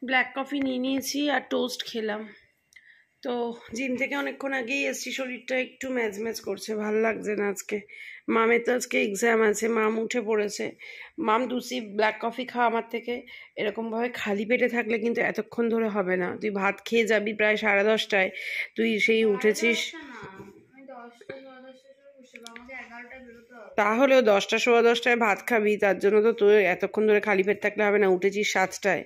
Black coffee নিয়ে নিয়েছি আর toast খেলাম। তো জিম থেকে অনেকক্ষণ আগেই এসছি, শরীরটা একটু ম্যাজ করছে, ভাল লাগছে না আজকে। মামের তো আজকে এক্সাম আছে, মাম উঠে পড়েছে। মাম 2 সিপ ব্ল্যাক কফি খা আমার থেকে। এরকমভাবে খালি পেটে থাকলে কিন্তু এতক্ষণ ধরে হবে না। তুই ভাত খেয়ে যাবি প্রায় 10:30টায়, তুই সেই উঠেছিস। তাহলেও 10টা 10:15টায় ভাত খাবি, তার জন্য তো তুই এতক্ষণ ধরে খালি পেট থাকলে হবে না। উঠেছিস 7টায়,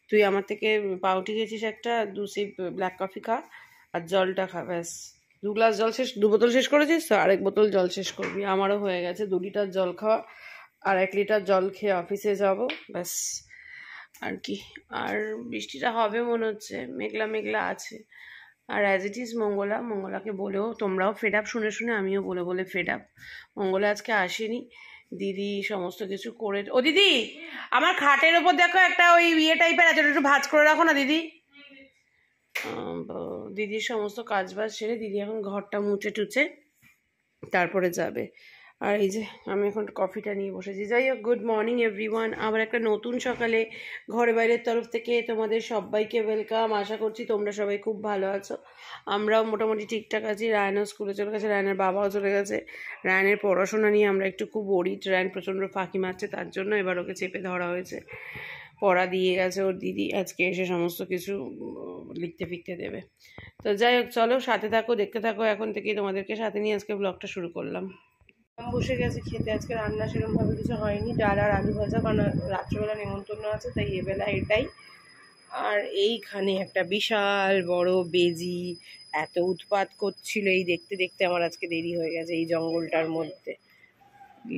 তুই আমার থেকে পাউটি গেছিস একটা, 2 সিপ ব্ল্যাক কফি খা আর জলটা খা, ব্যাস। 2 গ্লাস জল শেষ, 2 বোতল শেষ করেছিস তো, আরেক বোতল জল শেষ করবি। আমারও হয়ে গেছে, 2 লিটার জল খাওয়া আর 1 লিটার জল খেয়ে অফিসে যাব, ব্যাস। আর কি, আর বৃষ্টিটা হবে মনে হচ্ছে, মেঘলা মেঘলা আছে। আর অ্যাজ ইট ইজ মঙ্গলাকে বলেও, তোমরাও ফেড আপ শুনে শুনে, আমিও বলে বলে ফেড আপ। মঙ্গলা আজকে আসেনি, দিদি সমস্ত কিছু করে। ও দিদি, আমার খাটের ওপর দেখো একটা ওই ইয়ে টাইপের আছে, একটু ভাঁজ করে রাখো না দিদি। দিদির সমস্ত কাজ বাজ সেরে দিদি এখন ঘরটা মুছে টুচে তারপরে যাবে। আর এই যে আমি এখন কফিটা নিয়ে বসেছি। যাই হোক, গুড মর্নিং এভরিওয়ান। আবার একটা নতুন সকালে ঘরে বাইরের তরফ থেকে তোমাদের সবাইকে ওয়েলকাম। আশা করছি তোমরা সবাই খুব ভালো আছো। আমরাও মোটামুটি ঠিকঠাক আছি। রায়নও স্কুলে চলে গেছে, রায়নের বাবাও চলে গেছে। রায়নের পড়াশোনা নিয়ে আমরা একটু খুব ওরিড। রায়ন প্রচণ্ড ফাঁকি মারছে, তার জন্য এবার ওকে চেপে ধরা হয়েছে। পড়া দিয়ে গেছে ওর দিদি, আজকে এসে সমস্ত কিছু লিখতে ফিখতে দেবে। তো যাই হোক, চলো সাথে থাকো, দেখতে থাকো। এখন থেকেই তোমাদেরকে সাথে নিয়ে আজকে ব্লগটা শুরু করলাম। বসে গেছে খেতে। আজকে রান্না সেরকমভাবে কিছু হয়নি, ডাল আর আলু ভাজা, কারণ রাত্রেবেলা নেমন্তন্ন আছে, তাই এবেলা এটাই। আর এইখানে একটা বিশাল বড় বেজি এত উৎপাত করছিল, এই দেখতে দেখতে আমার আজকে দেরি হয়ে গেছে এই জঙ্গলটার মধ্যে।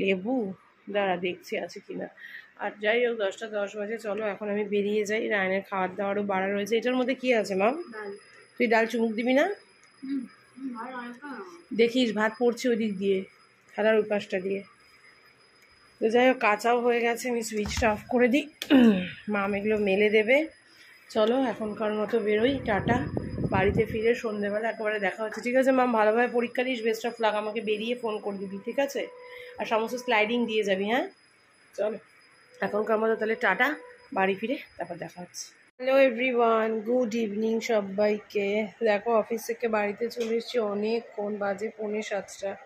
লেবু দাঁড়া দেখছি আছে কিনা। আর যাই হোক, 10টা 10 বাজে, চলো এখন আমি বেরিয়ে যাই। রায়নের খাওয়ার দাওয়ারও বাড়া রয়েছে। এটার মধ্যে কি আছে মা? তুই ডাল চুমুক দিবি না? দেখিস ভাত পড়ছে ওই দিক দিয়ে, খেলার ওই পাশটা দিয়ে। তো যাই হোক, কাঁচাও হয়ে গেছে, আমি সুইচটা অফ করে দিই, মাম এগুলো মেলে দেবে। চলো এখনকার মতো বেরোই, টাটা। বাড়িতে ফিরে সন্ধ্যেবেলা একেবারে দেখা হচ্ছে, ঠিক আছে মাম? ভালোভাবে পরীক্ষা দিস, বেস্ট অফ লাক। আমাকে বেরিয়ে ফোন করে দিবি, ঠিক আছে? আর সমস্ত স্লাইডিং দিয়ে যাবি, হ্যাঁ? চলো এখনকার মতো তাহলে টাটা, বাড়ি ফিরে তারপর দেখা হচ্ছে। হ্যালো এভরিওয়ান, গুড ইভিনিং সবাইকে। দেখো অফিস থেকে বাড়িতে চলে এসেছি, অনেকক্ষণ বাজে 6:45।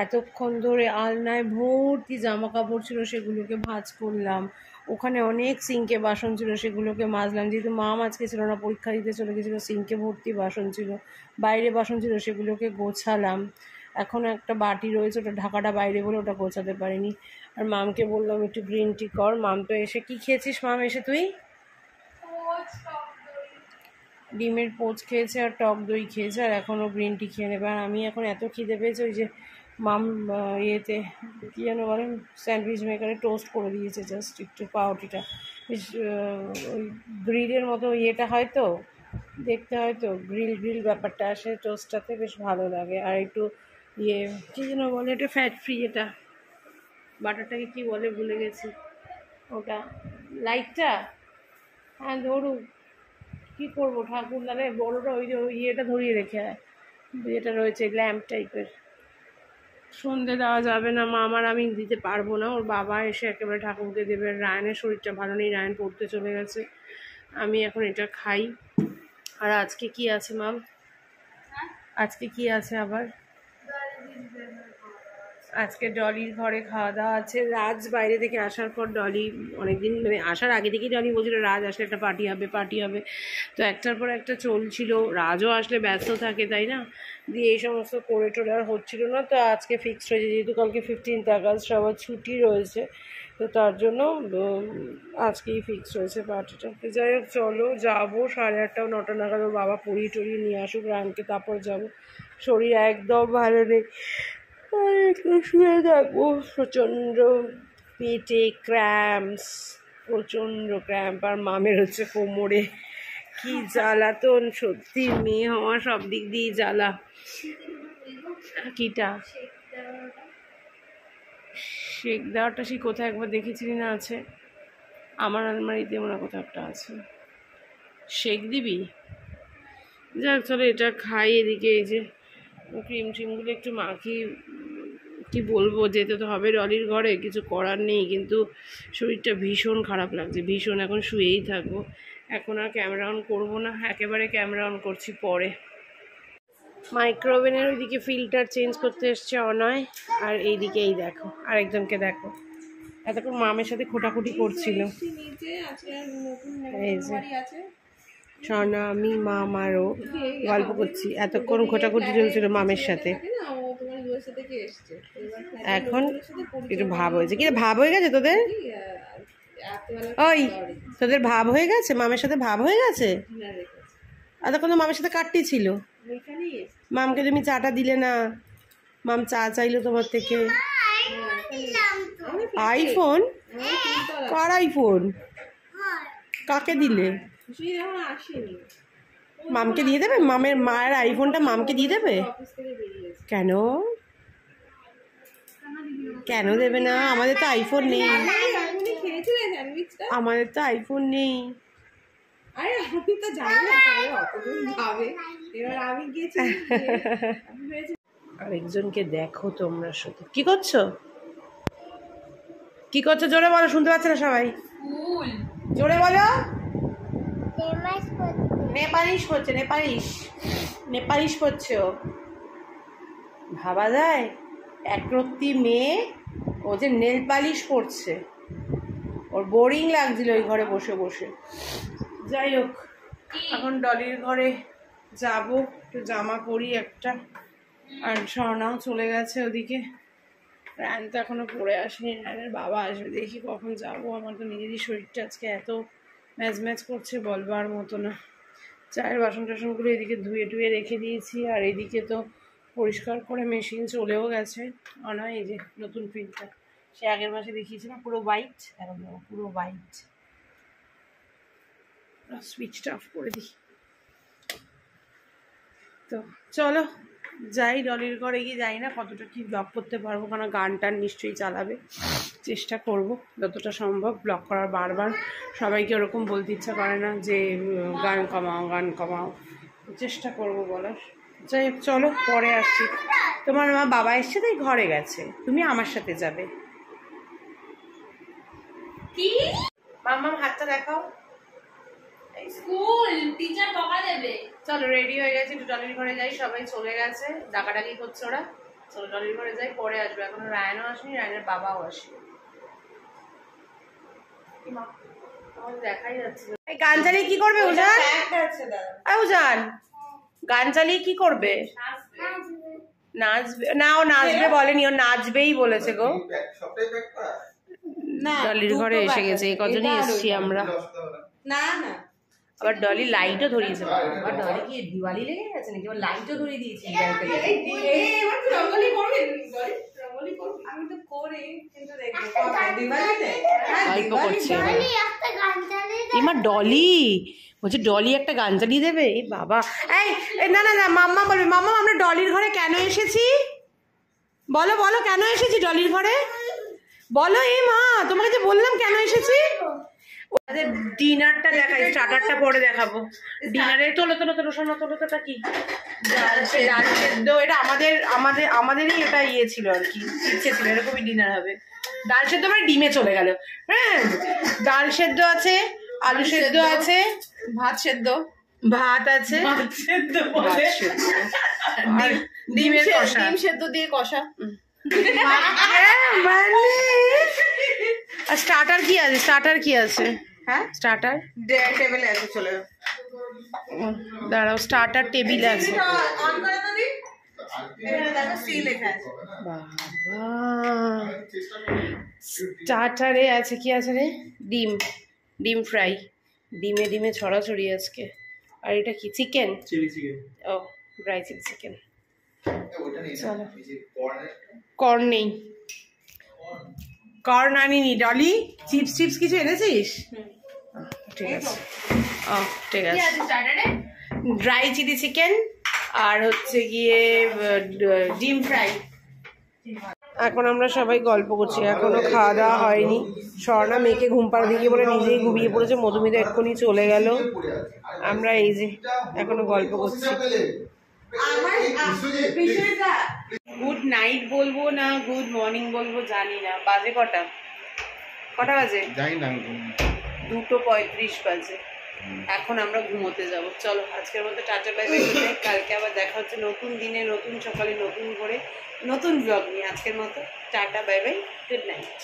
এতক্ষণ ধরে আলনায় ভর্তি জামা কাপড় ছিল, সেগুলোকে ভাঁজ করলাম। ওখানে অনেক সিঙ্কে বাসন ছিল, সেগুলোকে মাজলাম। যেহেতু মাম আজকে ছিল না, পরীক্ষা দিতে চলে গেছিলো, সিঙ্কে ভর্তি বাসন ছিল। বাইরে বাসন ছিল, সেগুলোকে গোছালাম। এখনও একটা বাটি রয়েছে, ওটা ঢাকাটা বাইরে বলে ওটা গোছাতে পারিনি। আর মামকে বললাম একটু গ্রিন টি কর। মাম তো এসে কি খেয়েছিস মাম এসে তুই? ডিমের পোচ খেয়েছে আর টক দই খেয়েছে, আর এখনও গ্রিন টি খেয়ে নেবে। আর আমি এখন এত খিদে পেয়েছে, ওই যে মাম ইয়েতে কী যেন বলেন, স্যান্ডউইচ মেকারে টোস্ট করে দিয়েছে, জাস্ট একটু পাউরুটিটা। বেশ ওই গ্রিলের মতো ইয়েটা হয়তো দেখতে, হয়তো গ্রিল ব্যাপারটা আসে টোস্টটাতে, বেশ ভালো লাগে। আর একটু ইয়ে কী যেন বলে, এটা ফ্যাট ফ্রি, এটা বাটারটাকে কী বলে ভুলে গেছি, ওটা লাইটটা। হ্যাঁ ধরুক, কী করবো, ঠাকুর দাঁড়ে বড়োটা ওই যে ওই ইয়েটা ধরিয়ে রেখে, যেটা রয়েছে ল্যাম্প টাইপের। সন্ধে দেওয়া যাবে না, মা আমার, আমি দিতে পারবো না। ওর বাবা এসে একেবারে ঠাকুরকে দেবে। রায়নের শরীরটা ভালো নেই, রায়ন পড়তে চলে গেছে। আমি এখন এটা খাই। আর আজকে কি আছে মাম? আজকে কি আছে আবার? আজকে ডলির ঘরে খাওয়া দাওয়া আছে। রাজ বাইরে থেকে আসার পর, ডলি অনেকদিন মানে আসার আগে থেকেই ডলি বলছিল রাজ আসলে একটা পার্টি হবে। তো একটার পর একটা চলছিল, রাজও আসলে ব্যস্ত থাকে, তাই না? দিয়ে এই সমস্ত করে টোরে আর হচ্ছিল না। তো আজকে ফিক্সড হয়েছে, যেহেতু কালকে 15th আগস্ট, সবার ছুটি রয়েছে, তো তার জন্য আজকেই ফিক্সড হয়েছে পার্টিটা। তো যাই হোক, চলো যাবো 8:30 9টা নাগাদ। ওর বাবা পড়িয়ে টরিয়ে নিয়ে আসুক রায়নকে, তারপর যাবো। শরীর একদম ভালো নেই, একটু শুয়ে থাকবো। প্রচণ্ড পেটে ক্র্যাম্পস, প্রচণ্ড ক্র্যাম্প। আর মামের হচ্ছে কোমরে, কি জ্বালাতন সত্যি, মেয়ে হওয়া সব দিক দিয়ে জ্বালা। কিটা শেক দেওয়াটা সেই কোথায় একবার দেখেছিলি না? আছে আমার আলমারিতে, মনে কোথাও একটা আছে। শেক দিবি? যাক চলো এটা খাই। এদিকে এই যে ক্রিম ট্রিমগুলো একটু মাখি, কি বলবো, যেতে তো হবে ডলির ঘরে, কিছু করার নেই, কিন্তু শরীরটা ভীষণ খারাপ লাগছে, ভীষণ। এখন শুয়েই থাকবো, এখন আর ক্যামেরা অন করবো না, একেবারে ক্যামেরা অন করছি পরে। মাইক্রোওভেনের ওইদিকে ফিল্টার চেঞ্জ করতে এসছে অনয়, আর এইদিকে এই দেখো আরেকজনকে দেখো, এতক্ষণ মামের সাথে খোটাখুটি করছিল। এই যে স্বর্ণা, আমি, মাম আরও গল্প করছি, এতক্ষণ খোটাখুটি চলছিল মামের সাথে। এখন একটু ভাব হয়েছে। কি ভাব হয়ে গেছে তোদের? ওই তোদের ভাব হয়ে গেছে, মামের সাথে ভাব হয়ে গেছে? এতক্ষণ তো মামের সাথে কাটতি ছিল। মামকে তুমি চাটা দিলে না, মাম চা চাইলো তোমার থেকে। আইফোন? Car iPhone? কাকে দিলে? মামকে দিয়ে দেবে? মায়ের আইফোনটা মামকে দিয়ে দেবে? কেন কেন দেবে না? আমাদের তো আইফোন নেই, আমাদের তো আইফোন নেই। আরেকজনকে দেখো তোমরা শুধু। কি করছো? কি করছো জোরে বলো, শুনতে পাচ্ছে না সবাই। জোরে বলো। নেপালিশ করছে, নেপালিশ করছে। ও ভাবা যায় একরত্তি মেয়ে, ও যে নেল পালিশ করছে। ওর বোরিং লাগছিল ওই ঘরে বসে বসে। যাই হোক, এখন ডলির ঘরে যাব, একটু জামা পরি একটা। আর স্বর্ণাও চলে গেছে ওদিকে, রায়ন তো এখনো পড়ে আসেনি, রায়নের বাবা আসবে, দেখি কখন যাবো। আমার তো নিজেরই শরীরটা আজকে এত ম্যাচ করছে বলবার মতো না। চায়ের বাসন টাসনগুলো এদিকে ধুয়ে টুয়ে রেখে দিয়েছি, আর এদিকে তো পরিষ্কার করে মেশিন চলেও গেছে। অনয় এই যে নতুন ফিল্টার, সে আগের মাসে দেখিয়েছিলাম, পুরো হোয়াইট, এখন পুরো হোয়াইট। সুইচটা অফ করে দিই। তো চলো যাই ডলির ঘরে গিয়ে, যাই না কতটা কি ব্লগ করতে পারবো, কারণ গান টান নিশ্চয়ই চালাবে, চেষ্টা করব যতটা সম্ভব ব্লগ করার। বারবার সবাইকে ওরকম বলতে ইচ্ছা করে না যে গান কমাও, চেষ্টা করব বলার। যাই হোক চলো, পরে আসছি। তোমার মা বাবা এসছে, তাই ঘরে গেছে, তুমি আমার সাথে যাবে। কি মাম্মাম হাতটা দেখাও, স্কুল টিচার বকা দেবে। চলো রেডি হয়ে গেছে, একটু ডলির ঘরে যাই, সবাই চলে গেছে, ডাকাডাকি করছে ওরা। চলো ডলির ঘরে যাই, পরে আসবে। এখনো রায়নও আসেনি, রায়নের বাবাও আসবে। দেখাই যাচ্ছে। গান চালিয়ে কি করবে উজান? উজান গান চালিয়ে কি করবে? নাচবে না, ও নাচবে বলেনি, ও নাচবেই বলেছে গো। ডলির ঘরে এসে গেছে, এই কজনই এসছি আমরা। না না, আবার ডলি লাইটও ধরিয়েছে। আবার ডলি কি দিওয়ালি লেগে গেছে নাকি? আবার লাইটও ধরিয়ে দিয়েছি। গল্প করছে এমা। ডলি বলছে ডলি একটা গান চালিয়ে দেবে। এই বাবা, এই না না না, মাম্মা বলবে। মাম্মা আমরা ডলির ঘরে কেন এসেছি? বলো বলো, কেন এসেছি ডলির ঘরে? বলো। এই মা, তোমাকে যে বললাম কেন এসেছি। ডিনারটা দেখাই, স্টার্টারটা পরে দেখাবো। ডিনারে তোলো শোনো, তোটা কি? ডাল সেদ্ধ। এটা আমাদেরই এটা ইয়ে ছিল আর কি, ইচ্ছে ছিল এরকমই ডিনার হবে। ডাল সেদ্ধ মানে ডিমে চলে গেল। হ্যাঁ, ডাল সেদ্ধ আছে, আলু সেদ্ধ আছে, ভাত আছে, ডিমের কষা, ডিম সেদ্ধ দিয়ে কষা। স্টার্টার কি আছে? হ্যাঁ, স্টার্টার টেবিলে আছে, চলে দাঁড়াও, স্টার্টার টেবিলে আছে। স্টার্টারে আছে কি আছে রে? ডিম ফ্রাই, ডিমে ছড়াছড়ি আজকে। আর এটা কি? চিকেন, ও ড্রাই চিকেন। চলো, কর্ন নেই, কর্ন আনিনি। ডলি চিপস কিছু এনেছিস? ঠিক আছে, ঠিক আছে। ড্রাই চিলি চিকেন আর হচ্ছে গিয়ে ডিম ফ্রাই। এখন আমরা সবাই গল্প করছি, এখনো খাওয়া দাওয়া হয়নি। স্বর্ণা মেয়েকে ঘুম পাড়া দিকে বলে নিজেই ঘুমিয়ে পড়েছে। মধুমিতা এক্ষুনি চলে গেল। আমরা এই যে এখনো গল্প করছি। গুড নাইট বলবো না গুড মর্নিং বলবো জানি না। বাজে কটা বাজে জানি না, 2:35 বাজে। এখন আমরা ঘুমোতে যাব। চলো আজকের মতো টাটা বাই বাই, কালকে আবার দেখা হচ্ছে নতুন দিনে, নতুন সকালে, নতুন করে, নতুন ব্লগ নিয়ে। আজকের মতো tata bye bye, good night.